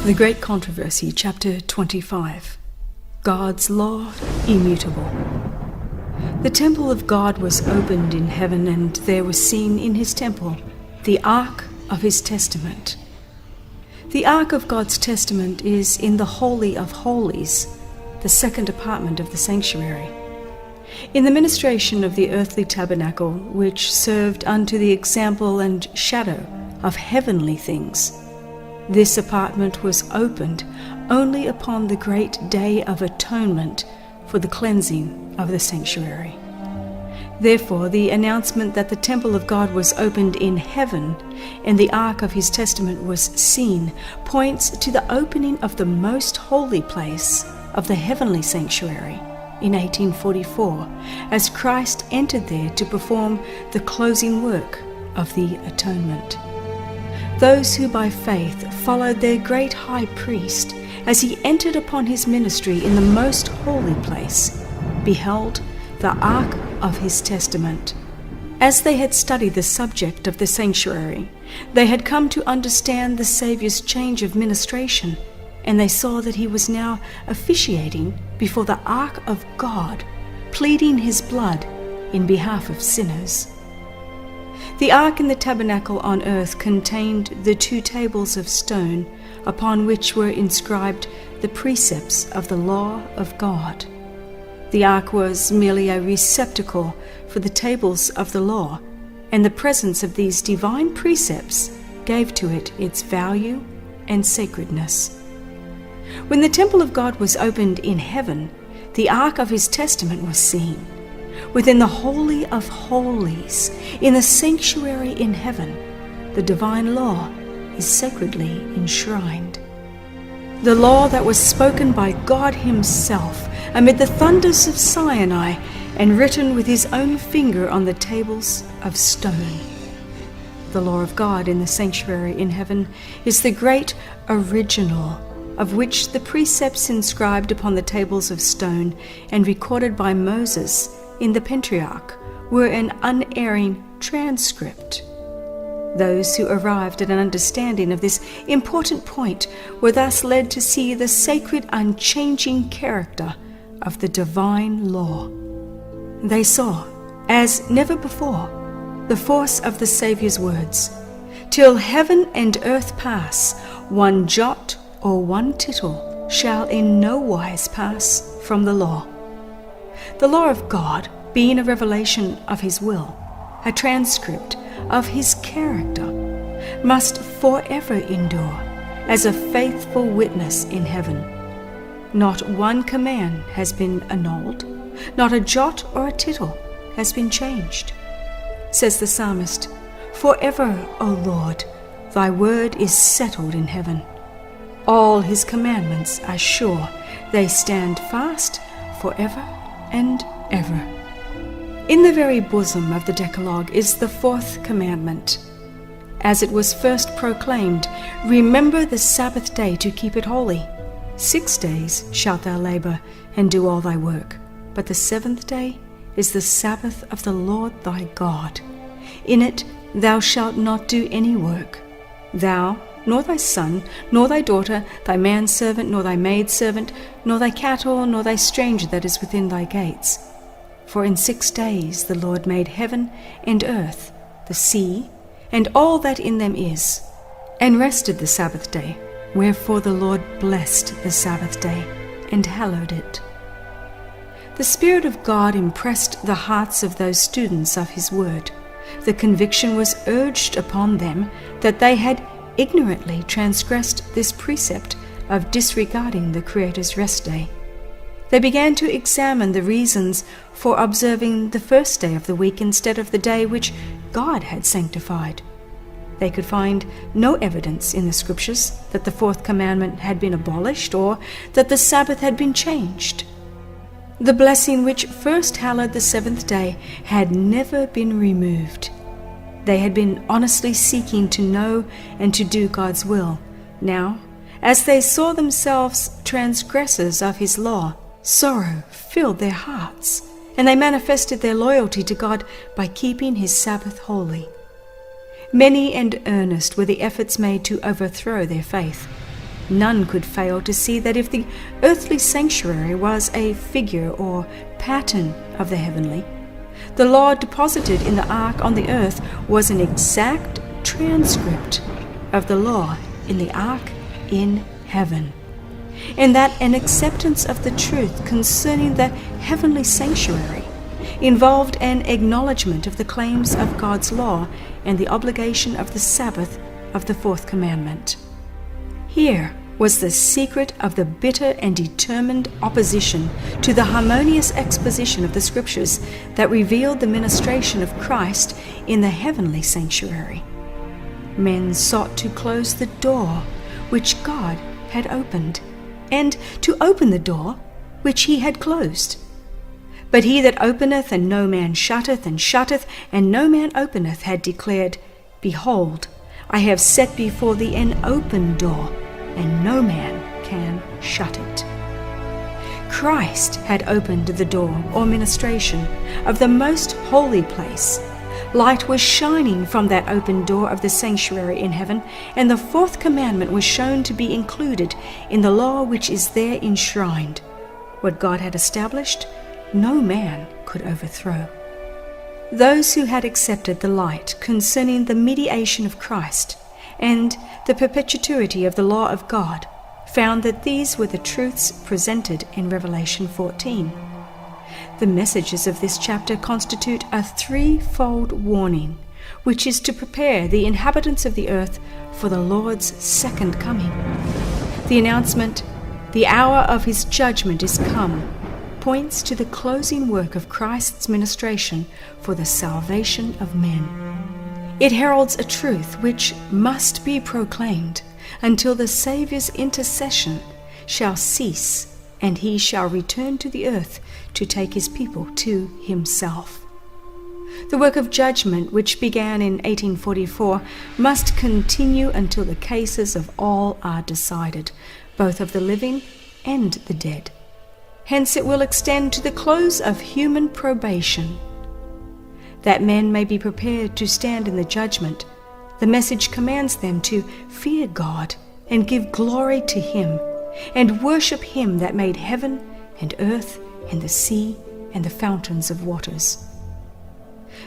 The Great Controversy, Chapter 25. God's Law, Immutable. The temple of God was opened in heaven, and there was seen in his temple the Ark of his Testament. The Ark of God's Testament is in the Holy of Holies, the second apartment of the sanctuary. In the ministration of the earthly tabernacle, which served unto the example and shadow of heavenly things, this apartment was opened only upon the great day of atonement for the cleansing of the sanctuary. Therefore, the announcement that the temple of God was opened in heaven and the ark of his testament was seen points to the opening of the most holy place of the heavenly sanctuary in 1844, as Christ entered there to perform the closing work of the atonement. Those who by faith followed their great high priest as he entered upon his ministry in the most holy place beheld the ark of his testament. As they had studied the subject of the sanctuary, they had come to understand the Saviour's change of ministration, and they saw that he was now officiating before the ark of God, pleading his blood in behalf of sinners. The ark in the tabernacle on earth contained the two tables of stone upon which were inscribed the precepts of the law of God. The ark was merely a receptacle for the tables of the law, and the presence of these divine precepts gave to it its value and sacredness. When the temple of God was opened in heaven, the ark of his testament was seen. Within the Holy of Holies, in the sanctuary in heaven, the divine law is sacredly enshrined. The law that was spoken by God himself amid the thunders of Sinai and written with his own finger on the tables of stone. The law of God in the sanctuary in heaven is the great original, of which the precepts inscribed upon the tables of stone and recorded by Moses in the Pentateuch were an unerring transcript. Those who arrived at an understanding of this important point were thus led to see the sacred, unchanging character of the divine law. They saw, as never before, the force of the Saviour's words, "Till heaven and earth pass, one jot or one tittle shall in no wise pass from the law." The law of God, being a revelation of his will, a transcript of his character, must forever endure as a faithful witness in heaven. Not one command has been annulled, not a jot or a tittle has been changed. Says the psalmist, "Forever, O Lord, thy word is settled in heaven. All his commandments are sure, they stand fast forever and ever." In the very bosom of the Decalogue is the fourth commandment. As it was first proclaimed, "Remember the Sabbath day to keep it holy. 6 days shalt thou labor and do all thy work, but the seventh day is the Sabbath of the Lord thy God. In it thou shalt not do any work, thou, nor thy son, nor thy daughter, thy manservant, nor thy maidservant, nor thy cattle, nor thy stranger that is within thy gates. For in 6 days the Lord made heaven and earth, the sea, and all that in them is, and rested the Sabbath day. Wherefore the Lord blessed the Sabbath day, and hallowed it." The Spirit of God impressed the hearts of those students of his word. The conviction was urged upon them that they had ignorantly transgressed this precept of disregarding the Creator's rest day. They began to examine the reasons for observing the first day of the week instead of the day which God had sanctified. They could find no evidence in the Scriptures that the fourth commandment had been abolished or that the Sabbath had been changed. The blessing which first hallowed the seventh day had never been removed. They had been honestly seeking to know and to do God's will. Now, as they saw themselves transgressors of his law, sorrow filled their hearts, and they manifested their loyalty to God by keeping his Sabbath holy. Many and earnest were the efforts made to overthrow their faith. None could fail to see that if the earthly sanctuary was a figure or pattern of the heavenly, the law deposited in the ark on the earth was an exact transcript of the law in the ark in heaven, and that an acceptance of the truth concerning the heavenly sanctuary involved an acknowledgement of the claims of God's law and the obligation of the Sabbath of the fourth commandment. Here was the secret of the bitter and determined opposition to the harmonious exposition of the Scriptures that revealed the ministration of Christ in the heavenly sanctuary. Men sought to close the door which God had opened, and to open the door which he had closed. But he that openeth, and no man shutteth, and shutteth, and no man openeth, had declared, Behold, I have set before thee an open door, and no man can shut it. Christ had opened the door, or ministration, of the most holy place. Light was shining from that open door of the sanctuary in heaven, and the fourth commandment was shown to be included in the law which is there enshrined. What God had established, no man could overthrow. Those who had accepted the light concerning the mediation of Christ and the perpetuity of the law of God found that these were the truths presented in Revelation 14. The messages of this chapter constitute a threefold warning, which is to prepare the inhabitants of the earth for the Lord's second coming. The announcement, the hour of his judgment is come, points to the closing work of Christ's ministration for the salvation of men. It heralds a truth which must be proclaimed until the Saviour's intercession shall cease and he shall return to the earth to take his people to himself. The work of judgment, which began in 1844, must continue until the cases of all are decided, both of the living and the dead. Hence it will extend to the close of human probation. That men may be prepared to stand in the judgment, the message commands them to fear God and give glory to him, and worship him that made heaven and earth and the sea and the fountains of waters.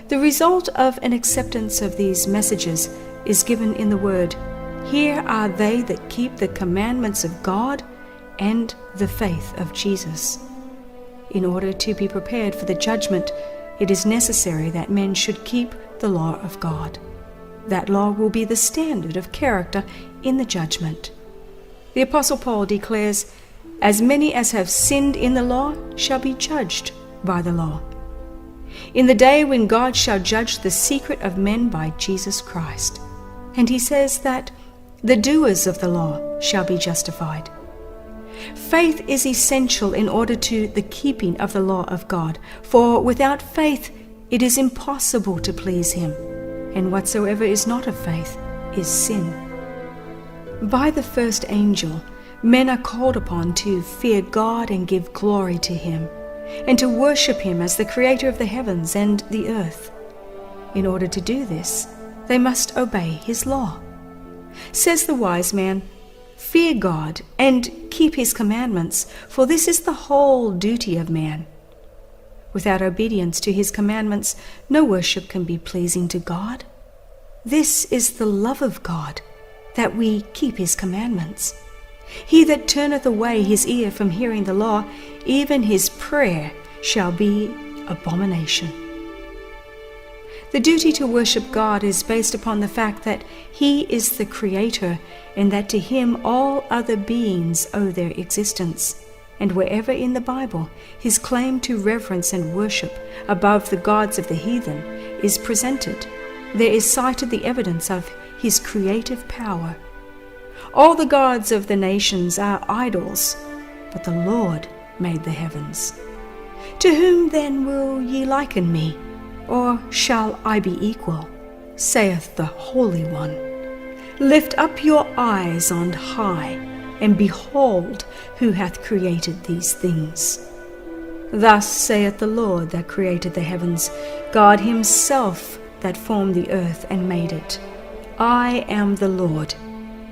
The result of an acceptance of these messages is given in the word, Here are they that keep the commandments of God and the faith of Jesus. In order to be prepared for the judgment, it is necessary that men should keep the law of God. That law will be the standard of character in the judgment. The Apostle Paul declares, As many as have sinned in the law shall be judged by the law. In the day when God shall judge the secret of men by Jesus Christ. And he says that the doers of the law shall be justified. Faith is essential in order to the keeping of the law of God, for without faith it is impossible to please him, and whatsoever is not of faith is sin. By the first angel, men are called upon to fear God and give glory to him, and to worship him as the creator of the heavens and the earth. In order to do this, they must obey his law. Says the wise man, Fear God and keep his commandments, for this is the whole duty of man. Without obedience to his commandments, no worship can be pleasing to God. This is the love of God, that we keep his commandments. He that turneth away his ear from hearing the law, even his prayer shall be abomination. The duty to worship God is based upon the fact that he is the Creator, and that to him all other beings owe their existence. And wherever in the Bible his claim to reverence and worship above the gods of the heathen is presented, there is cited the evidence of his creative power. All the gods of the nations are idols, but the Lord made the heavens. To whom then will ye liken me? Or shall I be equal? Saith the Holy One. Lift up your eyes on high, and behold who hath created these things. Thus saith the Lord that created the heavens, God himself that formed the earth and made it. I am the Lord,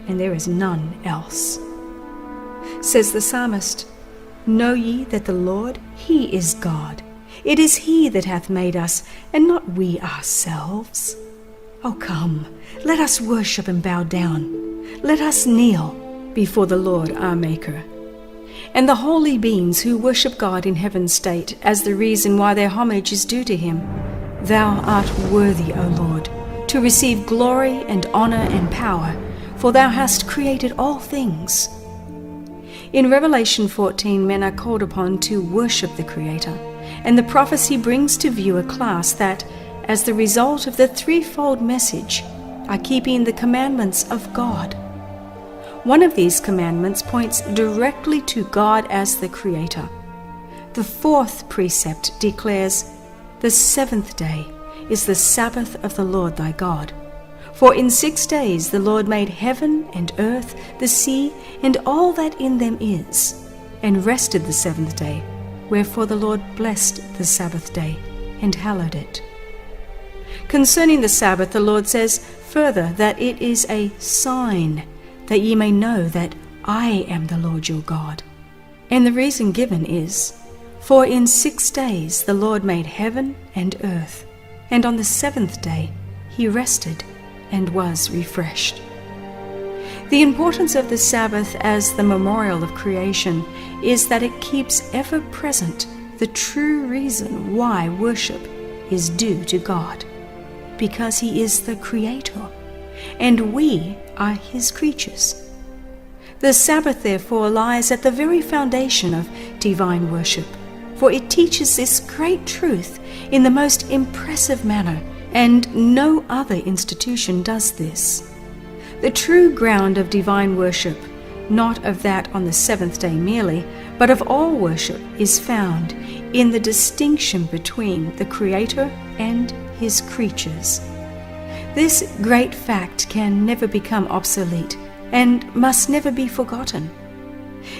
and there is none else. Says the psalmist, "Know ye that the Lord, he is God. It is he that hath made us, and not we ourselves." Oh, come, let us worship and bow down. Let us kneel before the Lord our Maker. And the holy beings who worship God in heaven state as the reason why their homage is due to him, "Thou art worthy, O Lord, to receive glory and honor and power, for thou hast created all things." In Revelation 14, men are called upon to worship the Creator, and the prophecy brings to view a class that, as the result of the threefold message, are keeping the commandments of God. One of these commandments points directly to God as the Creator. The fourth precept declares, "The seventh day is the Sabbath of the Lord thy God. For in 6 days the Lord made heaven and earth, the sea, and all that in them is, and rested the seventh day. Wherefore the Lord blessed the Sabbath day, and hallowed it." Concerning the Sabbath, the Lord says further that it is a sign, that ye may know that I am the Lord your God. And the reason given is, "For in 6 days the Lord made heaven and earth, and on the seventh day he rested and was refreshed." The importance of the Sabbath as the memorial of creation is that it keeps ever present the true reason why worship is due to God, because he is the Creator, and we are his creatures. The Sabbath, therefore, lies at the very foundation of divine worship, for it teaches this great truth in the most impressive manner, and no other institution does this. The true ground of divine worship, not of that on the seventh day merely, but of all worship, is found in the distinction between the Creator and his creatures. This great fact can never become obsolete and must never be forgotten.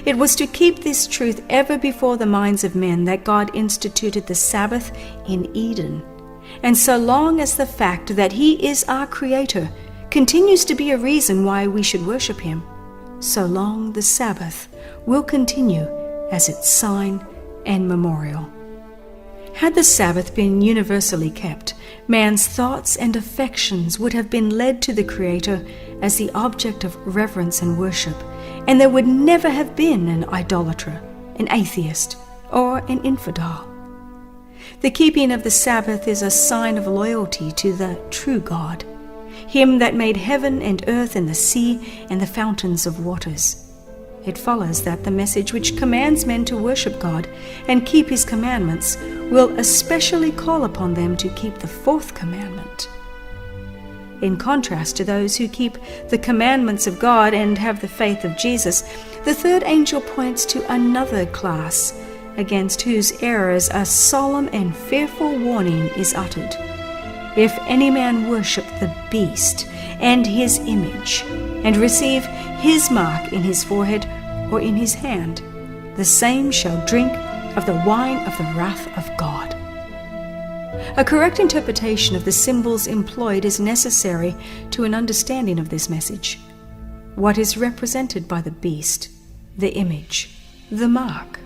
It was to keep this truth ever before the minds of men that God instituted the Sabbath in Eden. And so long as the fact that he is our Creator continues to be a reason why we should worship him, so long the Sabbath will continue as its sign and memorial. Had the Sabbath been universally kept, man's thoughts and affections would have been led to the Creator as the object of reverence and worship, and there would never have been an idolater, an atheist, or an infidel. The keeping of the Sabbath is a sign of loyalty to the true God, him that made heaven and earth and the sea and the fountains of waters. It follows that the message which commands men to worship God and keep his commandments will especially call upon them to keep the fourth commandment. In contrast to those who keep the commandments of God and have the faith of Jesus, the third angel points to another class against whose errors a solemn and fearful warning is uttered. "If any man worship the beast and his image, and receive his mark in his forehead or in his hand, the same shall drink of the wine of the wrath of God." A correct interpretation of the symbols employed is necessary to an understanding of this message. What is represented by the beast, the image, the mark?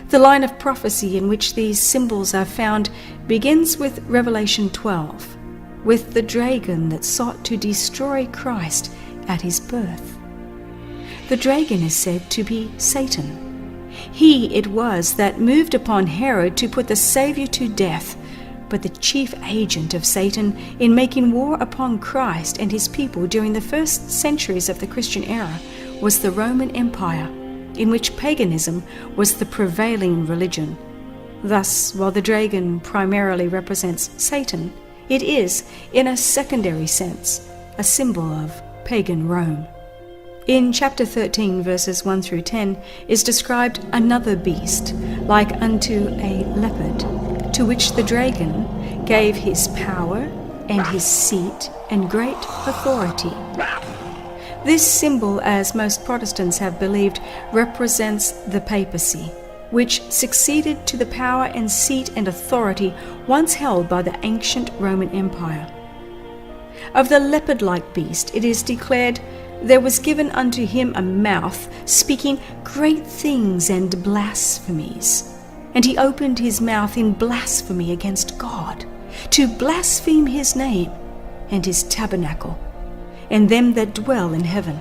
The line of prophecy in which these symbols are found begins with Revelation 12, with the dragon that sought to destroy Christ at his birth. The dragon is said to be Satan. He it was that moved upon Herod to put the Savior to death, but the chief agent of Satan in making war upon Christ and his people during the first centuries of the Christian era was the Roman Empire, in which paganism was the prevailing religion. Thus, while the dragon primarily represents Satan, it is, in a secondary sense, a symbol of pagan Rome. In chapter 13, verses 1 through 10, is described another beast, like unto a leopard, to which the dragon gave his power and his seat and great authority. This symbol, as most Protestants have believed, represents the papacy, which succeeded to the power and seat and authority once held by the ancient Roman Empire. Of the leopard-like beast, it is declared, there was given unto him a mouth speaking great things and blasphemies. And he opened his mouth in blasphemy against God, to blaspheme his name and his tabernacle, and them that dwell in heaven.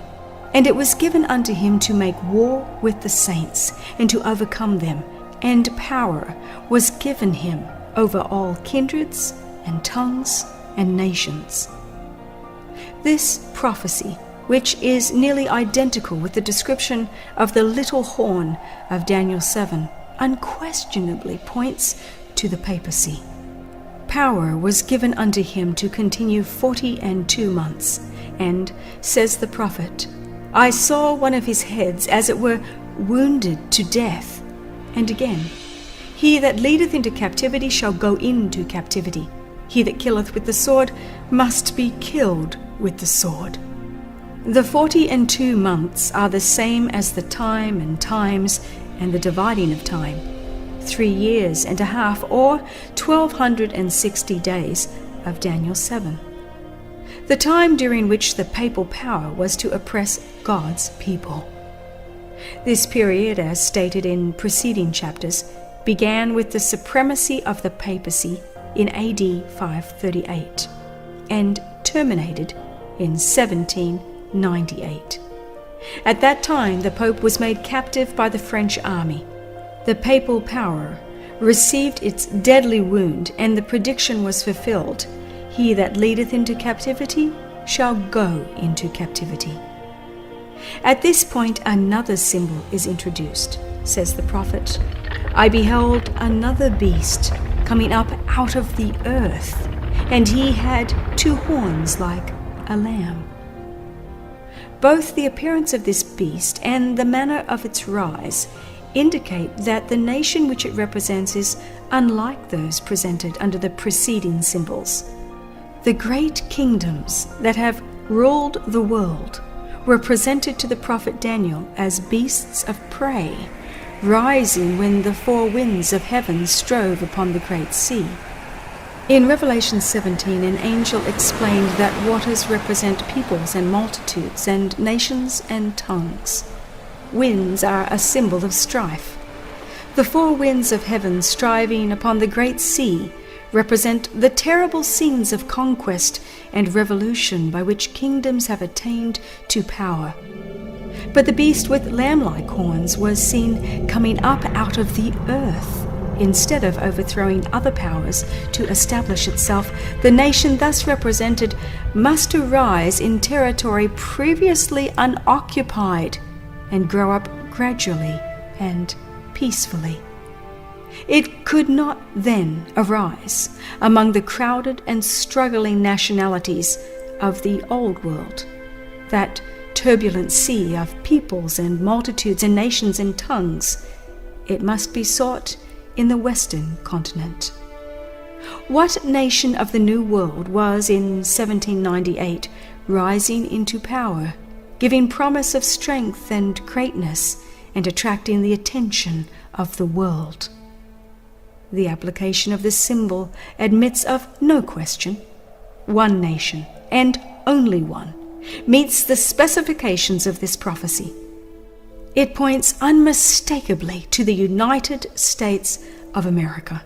And it was given unto him to make war with the saints, and to overcome them, and power was given him over all kindreds and tongues and nations. This prophecy, which is nearly identical with the description of the little horn of Daniel 7, unquestionably points to the papacy. Power was given unto him to continue 42 months, and, says the prophet, I saw one of his heads as it were wounded to death. And again, he that leadeth into captivity shall go into captivity. He that killeth with the sword must be killed with the sword. The 42 months are the same as the time and times and the dividing of time, 3 years and a half, or 1260 days of Daniel 7. The time during which the papal power was to oppress God's people. This period, as stated in preceding chapters, began with the supremacy of the papacy in AD 538 and terminated in 1798. At that time, the Pope was made captive by the French army. The papal power received its deadly wound, and the prediction was fulfilled. He that leadeth into captivity shall go into captivity. At this point, another symbol is introduced, says the prophet. I beheld another beast coming up out of the earth, and he had 2 horns like a lamb. Both the appearance of this beast and the manner of its rise indicate that the nation which it represents is unlike those presented under the preceding symbols. The great kingdoms that have ruled the world were presented to the prophet Daniel as beasts of prey, rising when the 4 winds of heaven strove upon the great sea. In Revelation 17, an angel explained that waters represent peoples and multitudes and nations and tongues. Winds are a symbol of strife. The 4 winds of heaven striving upon the great sea represent the terrible scenes of conquest and revolution by which kingdoms have attained to power. But the beast with lamb-like horns was seen coming up out of the earth. Instead of overthrowing other powers to establish itself, the nation thus represented must arise in territory previously unoccupied and grow up gradually and peacefully. It could not then arise among the crowded and struggling nationalities of the old world, that turbulent sea of peoples and multitudes and nations and tongues. It must be sought in the Western continent. What nation of the New World was in 1798 rising into power, giving promise of strength and greatness, and attracting the attention of the world? The application of this symbol admits of no question. One nation, and only one, meets the specifications of this prophecy. It points unmistakably to the United States of America.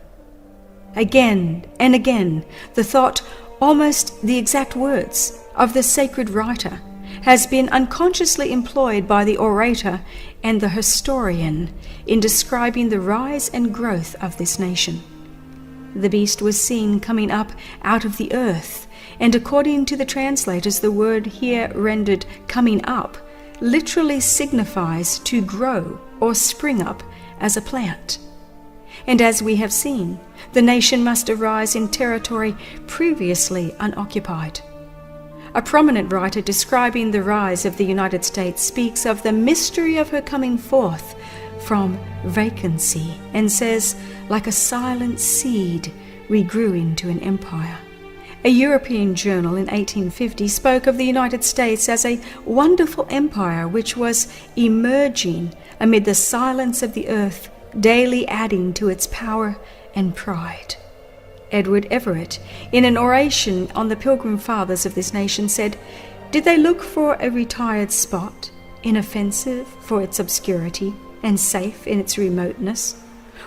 Again and again, the thought, almost the exact words, of the sacred writer has been unconsciously employed by the orator and the historian in describing the rise and growth of this nation. The beast was seen coming up out of the earth, and according to the translators, the word here rendered coming up literally signifies to grow or spring up as a plant. And as we have seen, the nation must arise in territory previously unoccupied. A prominent writer describing the rise of the United States speaks of the mystery of her coming forth from vacancy and says, like a silent seed, we grew into an empire. A European journal in 1850 spoke of the United States as a wonderful empire which was emerging amid the silence of the earth, daily adding to its power and pride. Edward Everett, in an oration on the Pilgrim Fathers of this nation, said, Did they look for a retired spot, inoffensive for its obscurity and safe in its remoteness,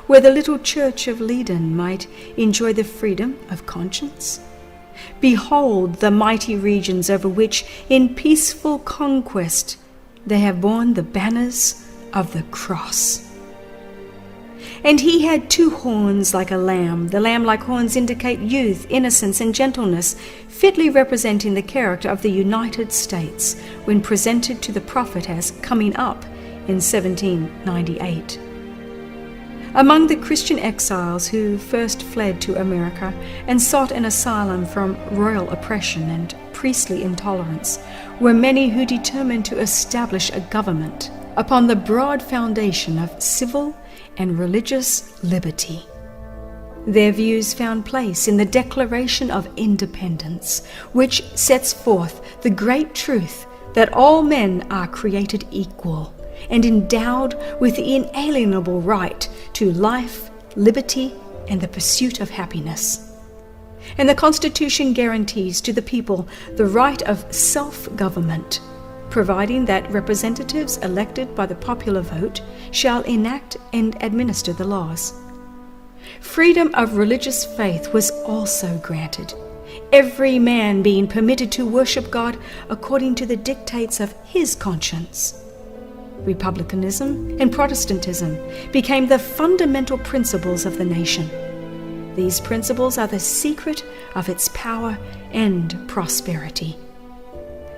where the little church of Leyden might enjoy the freedom of conscience? Behold the mighty regions over which, in peaceful conquest, they have borne the banners of the cross. And he had 2 horns like a lamb. The lamb-like horns indicate youth, innocence, and gentleness, fitly representing the character of the United States when presented to the prophet as coming up in 1798. Among the Christian exiles who first fled to America and sought an asylum from royal oppression and priestly intolerance were many who determined to establish a government upon the broad foundation of civil and religious liberty. Their views found place in the Declaration of Independence, which sets forth the great truth that all men are created equal and endowed with the inalienable right to life, liberty, and the pursuit of happiness. And the Constitution guarantees to the people the right of self-government, providing that representatives elected by the popular vote shall enact and administer the laws. Freedom of religious faith was also granted, every man being permitted to worship God according to the dictates of his conscience. Republicanism and Protestantism became the fundamental principles of the nation. These principles are the secret of its power and prosperity.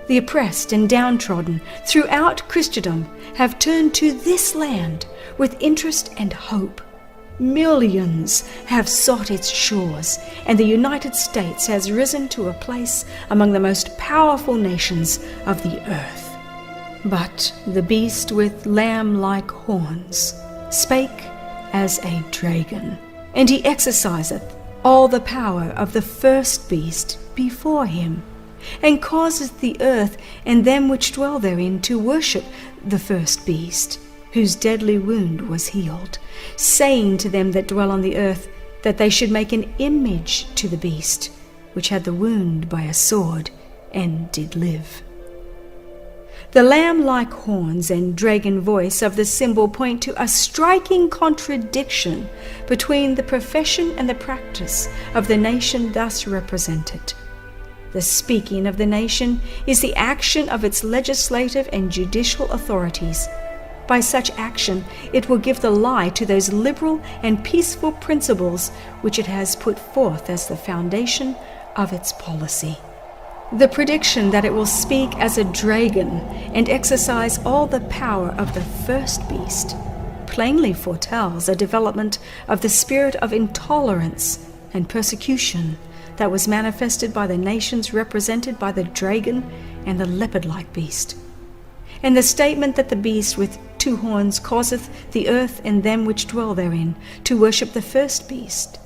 The oppressed and downtrodden throughout Christendom have turned to this land with interest and hope. Millions have sought its shores, and the United States has risen to a place among the most powerful nations of the earth. But the beast with lamb-like horns spake as a dragon, and he exerciseth all the power of the first beast before him, and causeth the earth and them which dwell therein to worship the first beast, whose deadly wound was healed, saying to them that dwell on the earth that they should make an image to the beast, which had the wound by a sword, and did live. The lamb-like horns and dragon voice of the symbol point to a striking contradiction between the profession and the practice of the nation thus represented. The speaking of the nation is the action of its legislative and judicial authorities. By such action, it will give the lie to those liberal and peaceful principles which it has put forth as the foundation of its policy. The prediction that it will speak as a dragon and exercise all the power of the first beast plainly foretells a development of the spirit of intolerance and persecution that was manifested by the nations represented by the dragon and the leopard-like beast. And the statement that the beast with 2 horns causeth the earth and them which dwell therein to worship the first beast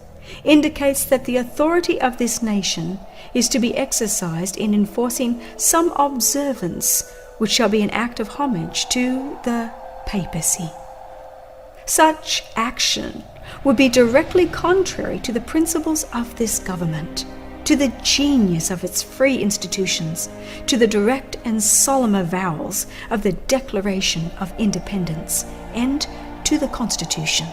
indicates that the authority of this nation is to be exercised in enforcing some observance which shall be an act of homage to the papacy. Such action would be directly contrary to the principles of this government, to the genius of its free institutions, to the direct and solemn avowals of the Declaration of Independence, and to the Constitution.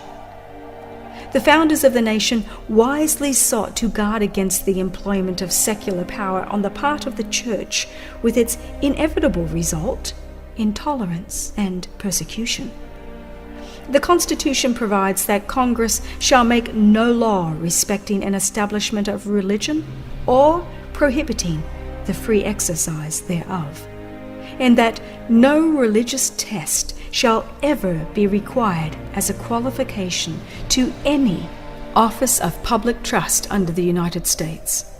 The founders of the nation wisely sought to guard against the employment of secular power on the part of the Church, with its inevitable result, intolerance and persecution. The Constitution provides that Congress shall make no law respecting an establishment of religion or prohibiting the free exercise thereof, and that no religious test shall ever be required as a qualification to any office of public trust under the United States.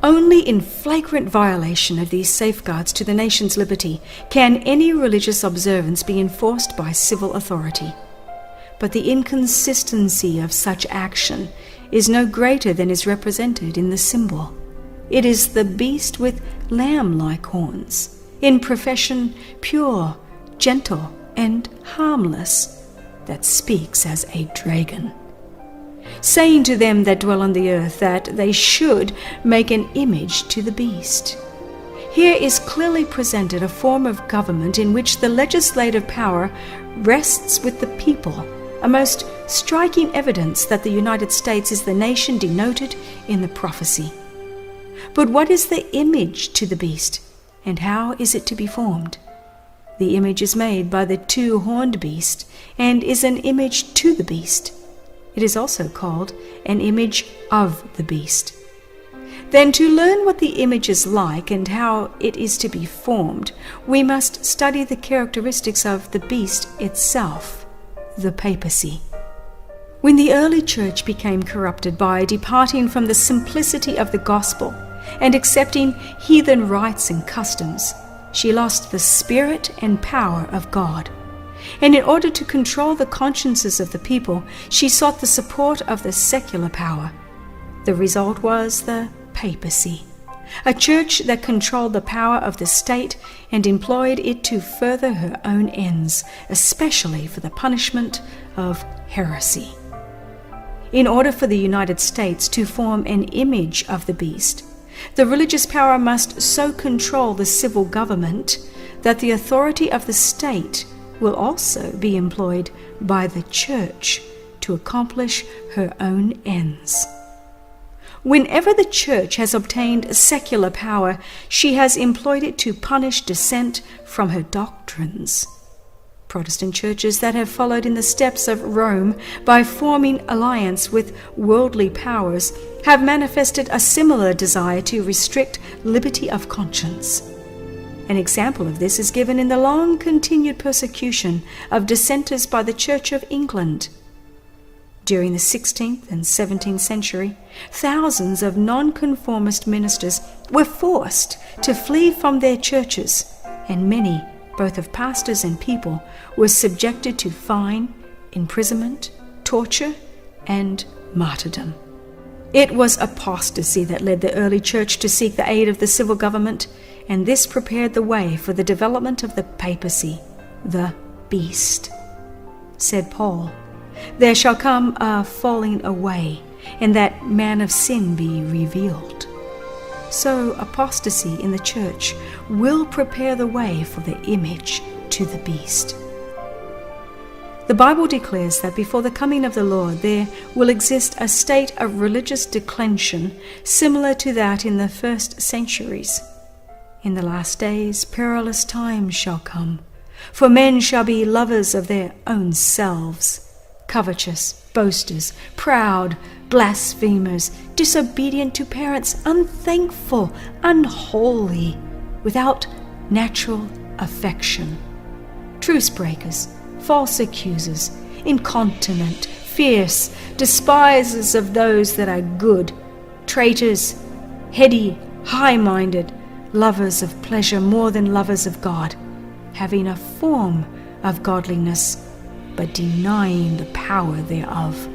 Only in flagrant violation of these safeguards to the nation's liberty can any religious observance be enforced by civil authority. But the inconsistency of such action is no greater than is represented in the symbol. It is the beast with lamb-like horns, in profession pure, gentle, and harmless, that speaks as a dragon, saying to them that dwell on the earth that they should make an image to the beast. Here is clearly presented a form of government in which the legislative power rests with the people, a most striking evidence that the United States is the nation denoted in the prophecy. But what is the image to the beast, and how is it to be formed? The image is made by the two-horned beast, and is an image to the beast. It is also called an image of the beast. Then, to learn what the image is like and how it is to be formed, we must study the characteristics of the beast itself, the papacy. When the early church became corrupted by departing from the simplicity of the gospel and accepting heathen rites and customs, she lost the spirit and power of God. And in order to control the consciences of the people, she sought the support of the secular power. The result was the papacy, a church that controlled the power of the state and employed it to further her own ends, especially for the punishment of heresy. In order for the United States to form an image of the beast, the religious power must so control the civil government that the authority of the state will also be employed by the church to accomplish her own ends. Whenever the church has obtained secular power, she has employed it to punish dissent from her doctrines. Protestant churches that have followed in the steps of Rome by forming alliance with worldly powers have manifested a similar desire to restrict liberty of conscience. An example of this is given in the long-continued persecution of dissenters by the Church of England. During the 16th and 17th century, thousands of nonconformist ministers were forced to flee from their churches, and many, both of pastors and people, were subjected to fine, imprisonment, torture, and martyrdom. It was apostasy that led the early church to seek the aid of the civil government, and this prepared the way for the development of the papacy, the beast. Said Paul, "There shall come a falling away, and that man of sin be revealed." So apostasy in the church will prepare the way for the image to the beast. The Bible declares that before the coming of the Lord there will exist a state of religious declension similar to that in the first centuries. In the last days perilous times shall come, for men shall be lovers of their own selves, covetous, boasters, proud, blasphemers, disobedient to parents, unthankful, unholy, without natural affection, truce breakers, false accusers, incontinent, fierce, despisers of those that are good, traitors, heady, high-minded, lovers of pleasure more than lovers of God, having a form of godliness, but denying the power thereof.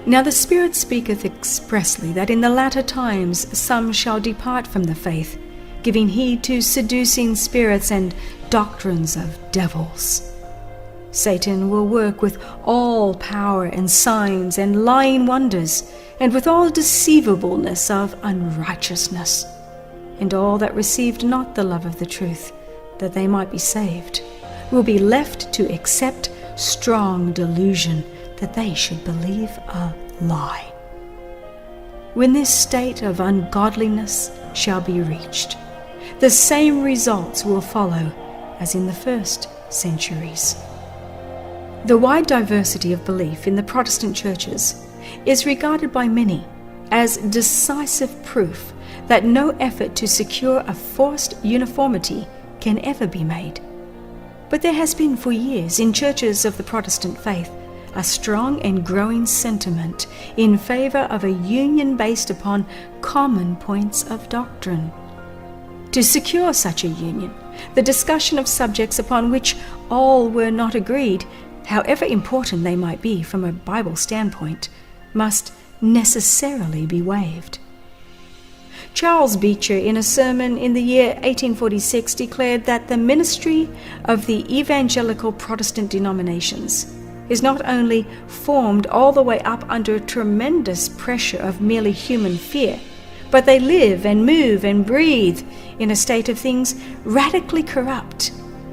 Now the Spirit speaketh expressly that in the latter times some shall depart from the faith, giving heed to seducing spirits and doctrines of devils. Satan will work with all power and signs and lying wonders, and with all deceivableness of unrighteousness, and all that received not the love of the truth, that they might be saved, will be left to accept strong delusion, that they should believe a lie. When this state of ungodliness shall be reached, the same results will follow as in the first centuries. The wide diversity of belief in the Protestant churches is regarded by many as decisive proof that no effort to secure a forced uniformity can ever be made. But there has been for years in churches of the Protestant faith a strong and growing sentiment in favor of a union based upon common points of doctrine. To secure such a union, the discussion of subjects upon which all were not agreed, however important they might be from a Bible standpoint, must necessarily be waived. Charles Beecher, in a sermon in the year 1846, declared that the ministry of the evangelical Protestant denominations is not only formed all the way up under tremendous pressure of merely human fear, but they live and move and breathe in a state of things radically corrupt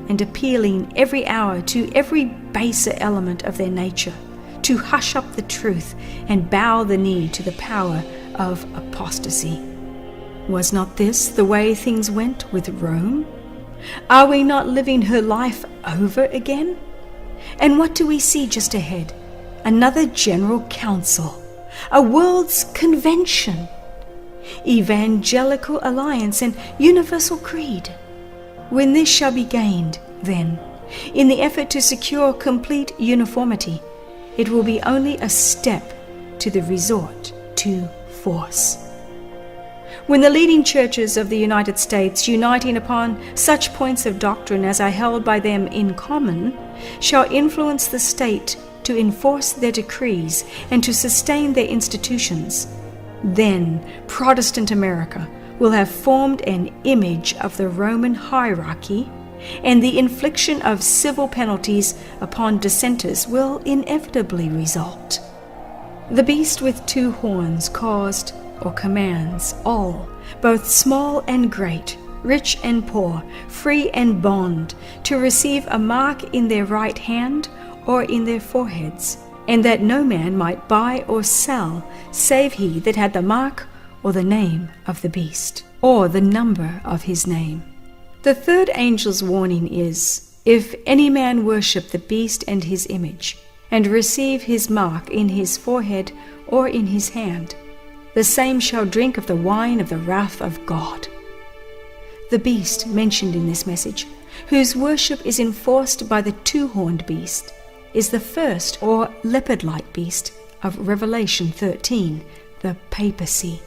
and appealing every hour to every baser element of their nature, to hush up the truth and bow the knee to the power of apostasy. Was not this the way things went with Rome? Are we not living her life over again? And what do we see just ahead? Another general council, a world's convention, evangelical alliance and universal creed. When this shall be gained, then, in the effort to secure complete uniformity, it will be only a step to the resort to force. When the leading churches of the United States, uniting upon such points of doctrine as are held by them in common, shall influence the state to enforce their decrees and to sustain their institutions, then Protestant America will have formed an image of the Roman hierarchy, and the infliction of civil penalties upon dissenters will inevitably result. The beast with two horns caused or commands all, both small and great, rich and poor, free and bond, to receive a mark in their right hand or in their foreheads, and that no man might buy or sell, save he that had the mark or the name of the beast, or the number of his name. The third angel's warning is, if any man worship the beast and his image, and receive his mark in his forehead or in his hand, the same shall drink of the wine of the wrath of God. The beast mentioned in this message, whose worship is enforced by the two-horned beast, is the first or leopard-like beast of Revelation 13, the papacy.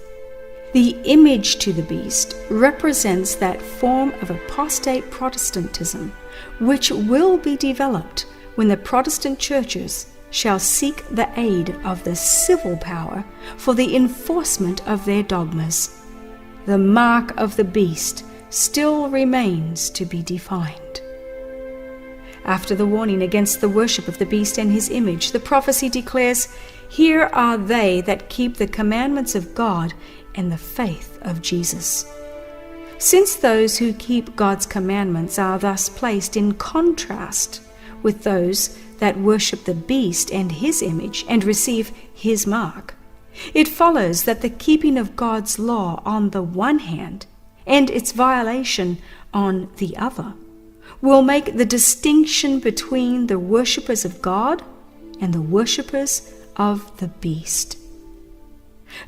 The image to the beast represents that form of apostate Protestantism which will be developed when the Protestant churches shall seek the aid of the civil power for the enforcement of their dogmas. The mark of the beast still remains to be defined. After the warning against the worship of the beast and his image, the prophecy declares, "Here are they that keep the commandments of God and the faith of Jesus." Since those who keep God's commandments are thus placed in contrast with those that worship the beast and his image and receive his mark, it follows that the keeping of God's law on the one hand and its violation on the other will make the distinction between the worshippers of God and the worshippers of the beast.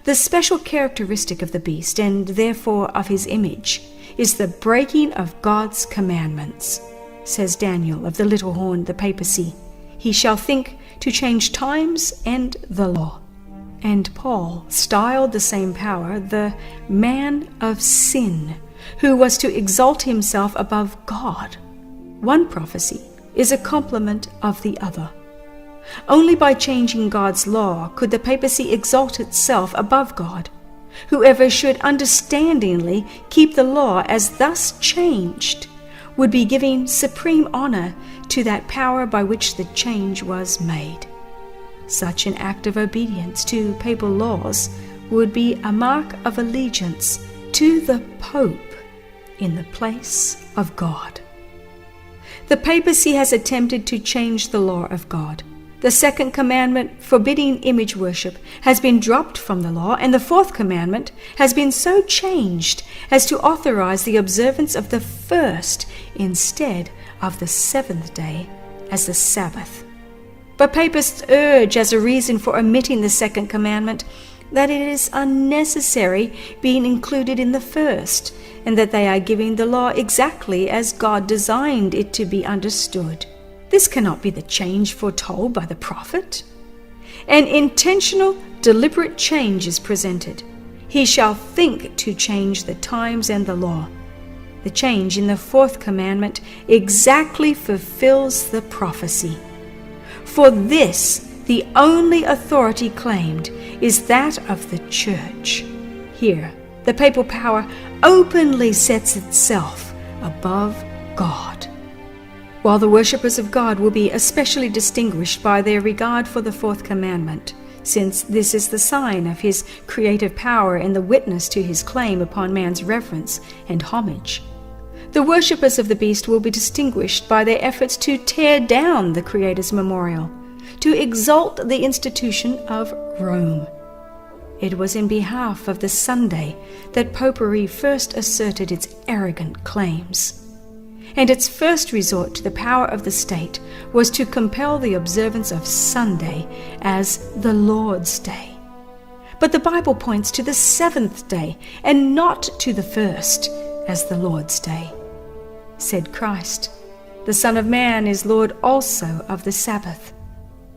The special characteristic of the beast, and therefore of his image, is the breaking of God's commandments. Says Daniel of the little horn, the papacy, "He shall think to change times and the law." And Paul styled the same power the man of sin, who was to exalt himself above God. One prophecy is a complement of the other. Only by changing God's law could the papacy exalt itself above God. Whoever should understandingly keep the law as thus changed would be giving supreme honor to that power by which the change was made. Such an act of obedience to papal laws would be a mark of allegiance to the Pope in the place of God. The papacy has attempted to change the law of God. The second commandment forbidding image worship has been dropped from the law, and the fourth commandment has been so changed as to authorize the observance of the first instead of the seventh day as the Sabbath. But papists urge as a reason for omitting the second commandment that it is unnecessary being included in the first, and that they are giving the law exactly as God designed it to be understood. This cannot be the change foretold by the prophet. An intentional, deliberate change is presented. He shall think to change the times and the law. The change in the fourth commandment exactly fulfills the prophecy. For this, the only authority claimed is that of the church. Here, the papal power openly sets itself above God. While the worshippers of God will be especially distinguished by their regard for the fourth commandment, since this is the sign of his creative power and the witness to his claim upon man's reverence and homage. The worshippers of the beast will be distinguished by their efforts to tear down the Creator's memorial, to exalt the institution of Rome. It was in behalf of the Sunday that Popery first asserted its arrogant claims. And its first resort to the power of the state was to compel the observance of Sunday as the Lord's Day. But the Bible points to the seventh day and not to the first as the Lord's Day. Said Christ, "The Son of Man is Lord also of the Sabbath."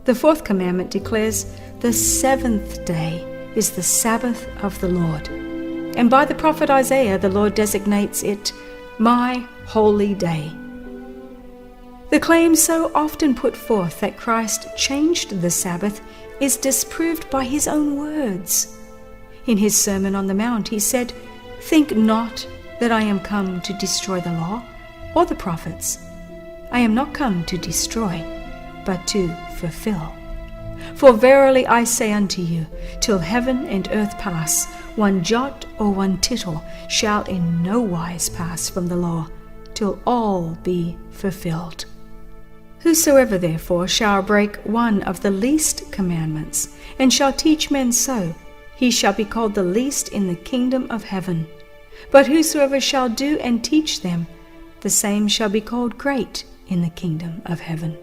The fourth commandment declares the seventh day is the Sabbath of the Lord. And by the prophet Isaiah, the Lord designates it my holy day. The claim so often put forth that Christ changed the Sabbath is disproved by his own words. In his Sermon on the Mount, he said, "Think not that I am come to destroy the law or the prophets. I am not come to destroy, but to fulfill. For verily I say unto you, till heaven and earth pass, one jot or one tittle shall in no wise pass from the law, till all be fulfilled. Whosoever therefore shall break one of the least commandments, and shall teach men so, he shall be called the least in the kingdom of heaven. But whosoever shall do and teach them, the same shall be called great in the kingdom of heaven."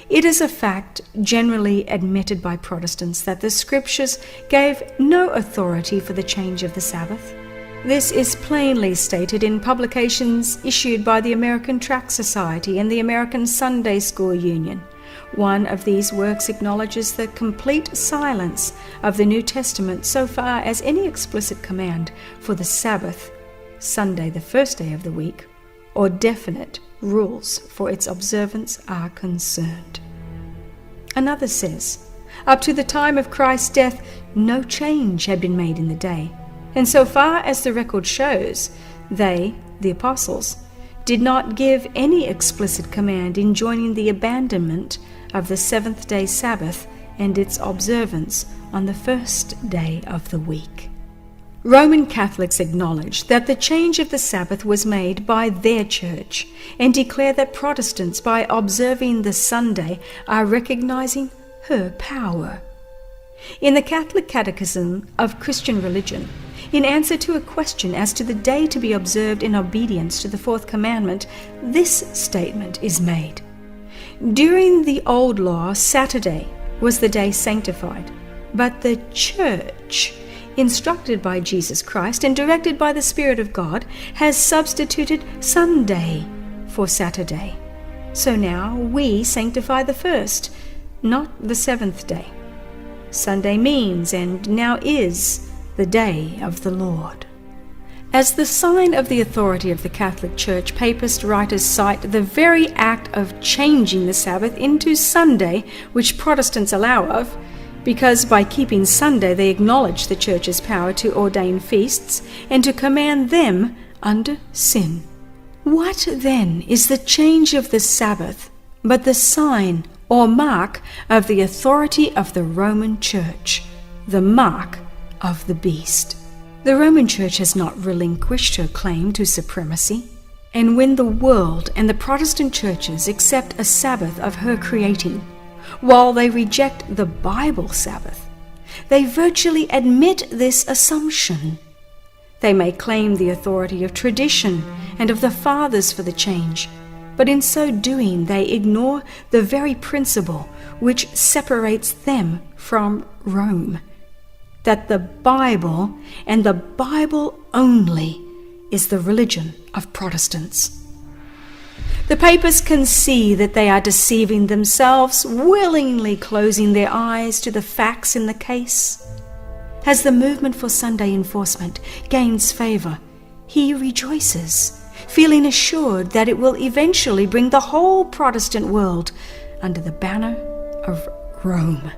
It is a fact generally admitted by Protestants that the Scriptures gave no authority for the change of the Sabbath. This is plainly stated in publications issued by the American Tract Society and the American Sunday School Union. One of these works acknowledges the complete silence of the New Testament so far as any explicit command for the Sabbath, Sunday the first day of the week, or definite rules for its observance are concerned. Another says, up to the time of Christ's death, no change had been made in the day, and so far as the record shows, they, the apostles, did not give any explicit command enjoining the abandonment of the seventh-day Sabbath and its observance on the first day of the week. Roman Catholics acknowledge that the change of the Sabbath was made by their church and declare that Protestants, by observing the Sunday, are recognizing her power. In the Catholic Catechism of Christian Religion, in answer to a question as to the day to be observed in obedience to the fourth commandment, this statement is made: during the Old Law, Saturday was the day sanctified, but the Church, instructed by Jesus Christ and directed by the Spirit of God, has substituted Sunday for Saturday. So now we sanctify the first, not the seventh day. Sunday means and now is the day of the Lord. As the sign of the authority of the Catholic Church, papist writers cite the very act of changing the Sabbath into Sunday, which Protestants allow of, because by keeping Sunday they acknowledge the Church's power to ordain feasts and to command them under sin. What then is the change of the Sabbath but the sign or mark of the authority of the Roman Church, the mark of the beast? The Roman Church has not relinquished her claim to supremacy, and when the world and the Protestant churches accept a Sabbath of her creating, while they reject the Bible Sabbath, they virtually admit this assumption. They may claim the authority of tradition and of the fathers for the change, but in so doing they ignore the very principle which separates them from Rome, that the Bible and the Bible only is the religion of Protestants. The papists can see that they are deceiving themselves, willingly closing their eyes to the facts in the case. As the movement for Sunday enforcement gains favor, he rejoices, feeling assured that it will eventually bring the whole Protestant world under the banner of Rome.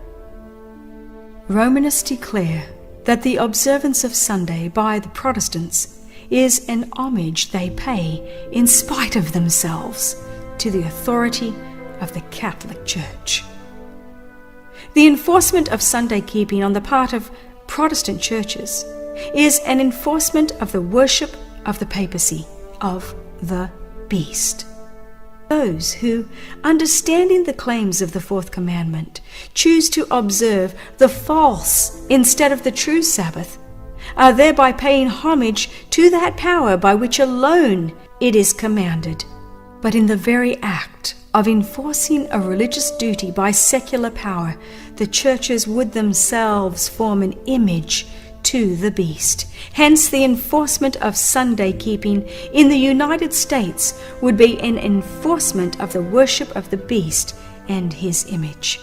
Romanists declare that the observance of Sunday by the Protestants is an homage they pay, in spite of themselves, to the authority of the Catholic Church. The enforcement of Sunday keeping on the part of Protestant churches is an enforcement of the worship of the papacy, of the beast. Those who, understanding the claims of the fourth commandment, choose to observe the false instead of the true Sabbath, are thereby paying homage to that power by which alone it is commanded. But in the very act of enforcing a religious duty by secular power, the churches would themselves form an image to the beast. Hence, the enforcement of Sunday keeping in the United States would be an enforcement of the worship of the beast and his image.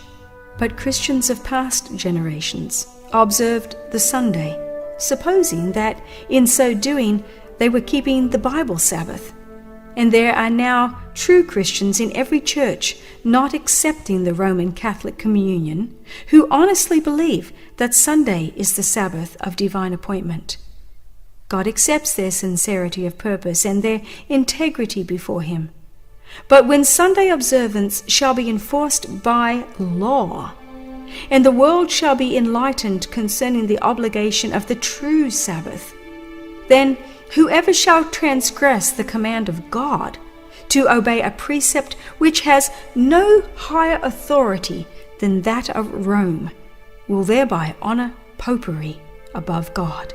But Christians of past generations observed the Sunday, supposing that in so doing they were keeping the Bible Sabbath. And there are now true Christians in every church, not accepting the Roman Catholic communion, who honestly believe that Sunday is the Sabbath of divine appointment. God accepts their sincerity of purpose and their integrity before him. But when Sunday observance shall be enforced by law, and the world shall be enlightened concerning the obligation of the true Sabbath, then whoever shall transgress the command of God to obey a precept which has no higher authority than that of Rome will thereby honor popery above God.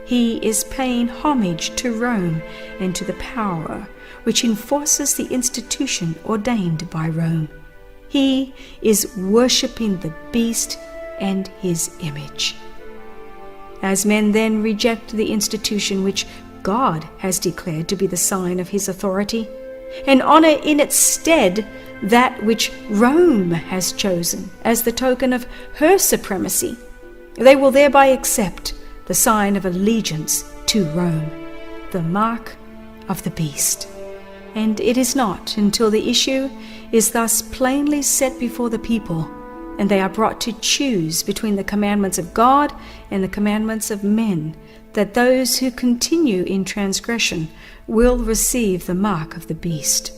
He is paying homage to Rome and to the power which enforces the institution ordained by Rome. He is worshipping the beast and his image. As men then reject the institution which God has declared to be the sign of his authority, and honor in its stead that which Rome has chosen as the token of her supremacy, they will thereby accept the sign of allegiance to Rome, the mark of the beast. And it is not until the issue is thus plainly set before the people, and they are brought to choose between the commandments of God and the commandments of men, that those who continue in transgression will receive the mark of the beast.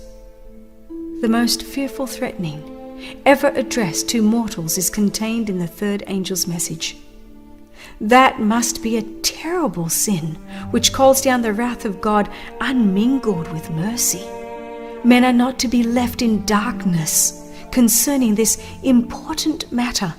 The most fearful threatening ever addressed to mortals is contained in the third angel's message. That must be a terrible sin which calls down the wrath of God unmingled with mercy. Men are not to be left in darkness concerning this important matter.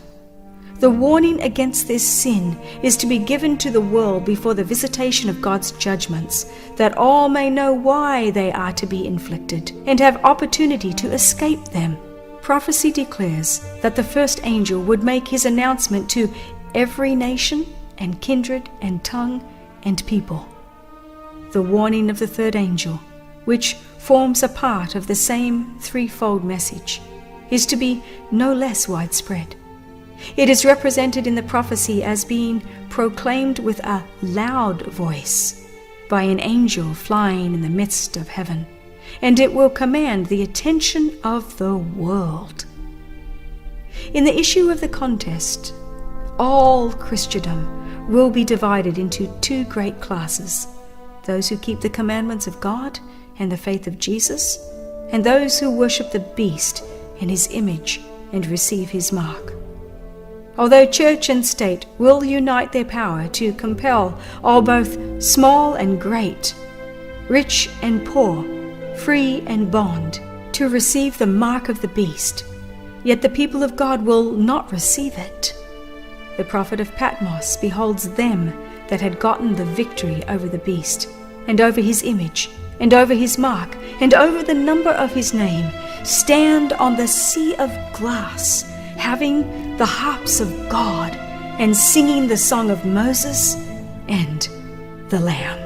The warning against this sin is to be given to the world before the visitation of God's judgments, that all may know why they are to be inflicted and have opportunity to escape them. Prophecy declares that the first angel would make his announcement to every nation and kindred and tongue and people. The warning of the third angel, which forms a part of the same threefold message, is to be no less widespread. It is represented in the prophecy as being proclaimed with a loud voice by an angel flying in the midst of heaven, and it will command the attention of the world. In the issue of the contest, all Christendom will be divided into two great classes: those who keep the commandments of God and the faith of Jesus, and those who worship the beast and his image and receive his mark. Although church and state will unite their power to compel all, both small and great, rich and poor, free and bond, to receive the mark of the beast, yet the people of God will not receive it. The prophet of Patmos beholds them that had gotten the victory over the beast, and over his image, and over his mark, and over the number of his name, stand on the sea of glass, having the harps of God, and singing the song of Moses and the Lamb.